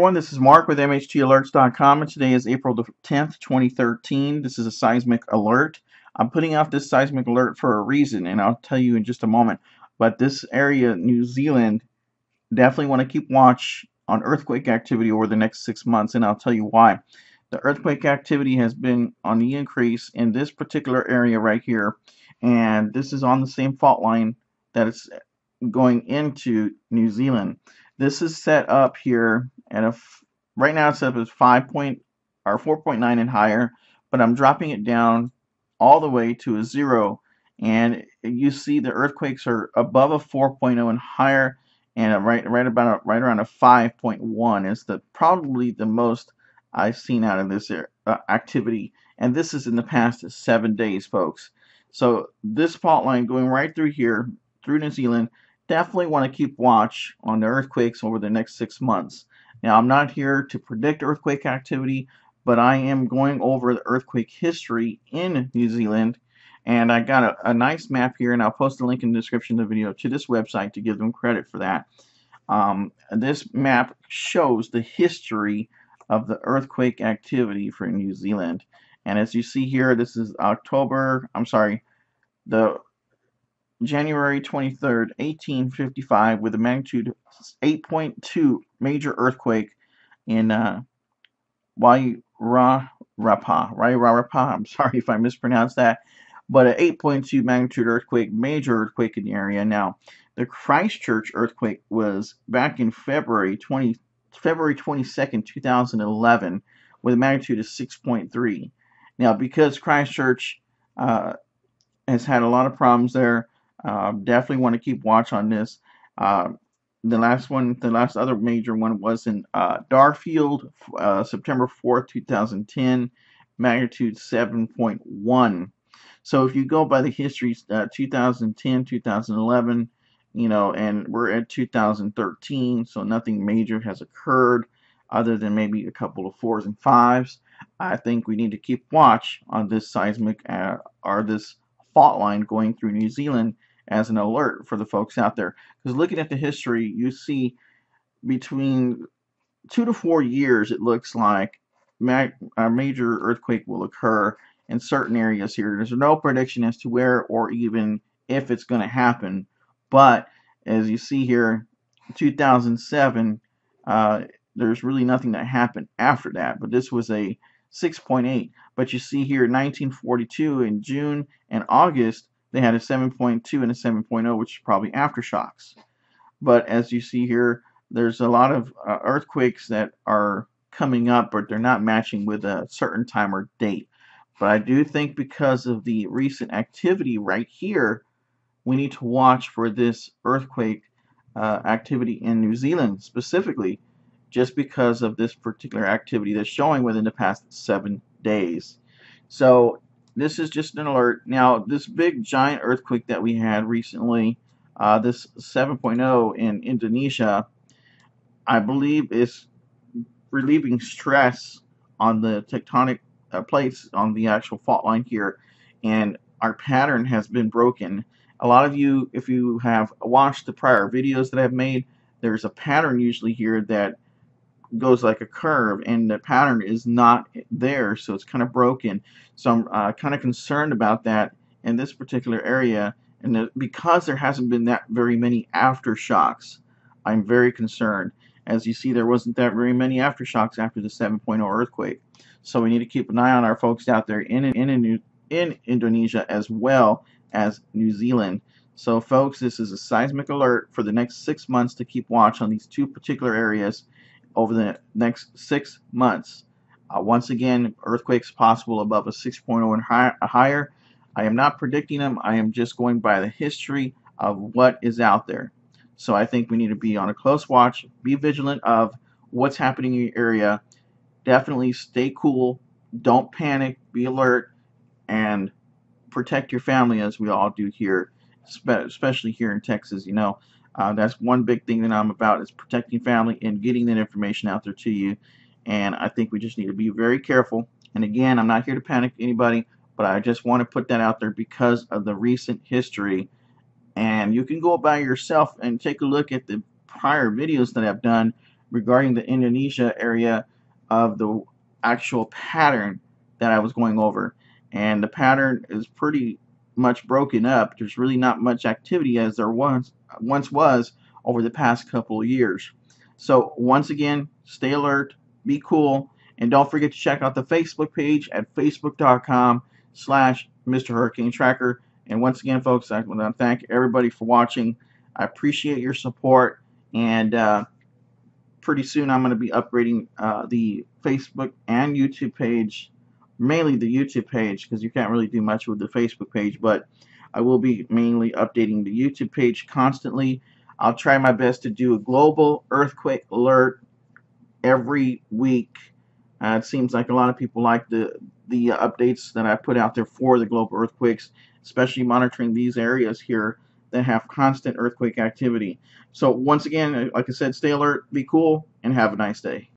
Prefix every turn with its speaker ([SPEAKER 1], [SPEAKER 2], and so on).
[SPEAKER 1] everyone, this is Mark with MHTAlerts.com, and today is April the 10th, 2013. This is a seismic alert. I'm putting out this seismic alert for a reason, and I'll tell you in just a moment. But this area, New Zealand, definitely want to keep watch on earthquake activity over the next 6 months, and I'll tell you why. The earthquake activity has been on the increase in this particular area right here, and this is on the same fault line that it's going into New Zealand. This is set up here at right now it's set up as 4.9 and higher, but I'm dropping it down all the way to a 0, and you see the earthquakes are above a 4.0 and higher, and right around a 5.1 is probably the most I've seen out of this activity, and this is in the past 7 days, folks. So this fault line going right through here through New Zealand, definitely want to keep watch on the earthquakes over the next 6 months. Now, I'm not here to predict earthquake activity, but I am going over the earthquake history in New Zealand, and I got a nice map here, and I'll post a link in the description of the video to this website to give them credit for that. This map shows the history of the earthquake activity for New Zealand, and as you see here, this is the January 23rd, 1855, with a magnitude 8.2 major earthquake in Wairarapa. I'm sorry if I mispronounced that, but an 8.2 magnitude earthquake, major earthquake in the area. Now, the Christchurch earthquake was back in February 22nd, 2011, with a magnitude of 6.3. Now, because Christchurch has had a lot of problems there, definitely want to keep watch on this. The last other major one was in Darfield, September 4th, 2010, magnitude 7.1. So if you go by the history, 2010, 2011, and we're at 2013, so nothing major has occurred other than maybe a couple of 4s and 5s. I think we need to keep watch on this seismic or this fault line going through New Zealand as an alert for the folks out there. Because looking at the history, you see between 2 to 4 years, it looks like a major earthquake will occur in certain areas here. There's no prediction as to where or even if it's going to happen. But as you see here, 2007, there's really nothing that happened after that. But this was a 6.8. But you see here, 1942 in June and August, they had a 7.2 and a 7.0, which is probably aftershocks. But as you see here, there's a lot of earthquakes that are coming up, but they're not matching with a certain time or date. But I do think because of the recent activity right here, we need to watch for this earthquake activity in New Zealand specifically, just because of this particular activity that's showing within the past 7 days. So this is just an alert. Now, this big giant earthquake that we had recently, this 7.0 in Indonesia, I believe is relieving stress on the tectonic plates on the actual fault line here, and our pattern has been broken. A lot of you, if you have watched the prior videos that I've made, there's a pattern usually here that goes like a curve, and the pattern is not there, so it's kind of broken. So I'm kind of concerned about that in this particular area, and because there hasn't been that very many aftershocks, I'm very concerned. As you see, there wasn't that very many aftershocks after the 7.0 earthquake, so we need to keep an eye on our folks out there in Indonesia as well as New Zealand. So folks, this is a seismic alert for the next 6 months to keep watch on these two particular areas over the next 6 months. Once again, earthquakes possible above a 6.0 and higher. I am not predicting them. I am just going by the history of what is out there. So I think we need to be on a close watch, be vigilant of what's happening in your area. Definitely stay cool, don't panic, be alert, and protect your family as we all do here, especially here in Texas. That's one big thing that I'm about, is protecting family and getting that information out there to you. And I think we just need to be very careful. And again, I'm not here to panic anybody, but I just want to put that out there because of the recent history. And you can go by yourself and take a look at the prior videos that I've done. regarding the Indonesia area of the actual pattern that I was going over. And the pattern is pretty much broken up. There's really not much activity as there once was over the past couple of years. So once again, stay alert, be cool, and don't forget to check out the Facebook page at facebook.com/Mr. Hurricane Tracker. And once again, folks, I want to thank everybody for watching. I appreciate your support, and pretty soon I'm going to be upgrading the Facebook and YouTube page, mainly the YouTube page, because you can't really do much with the Facebook page, but I will be mainly updating the YouTube page constantly. I'll try my best to do a global earthquake alert every week. It seems like a lot of people like the updates that I put out there for the global earthquakes, especially monitoring these areas here that have constant earthquake activity. So once again, like I said, stay alert, be cool, and have a nice day.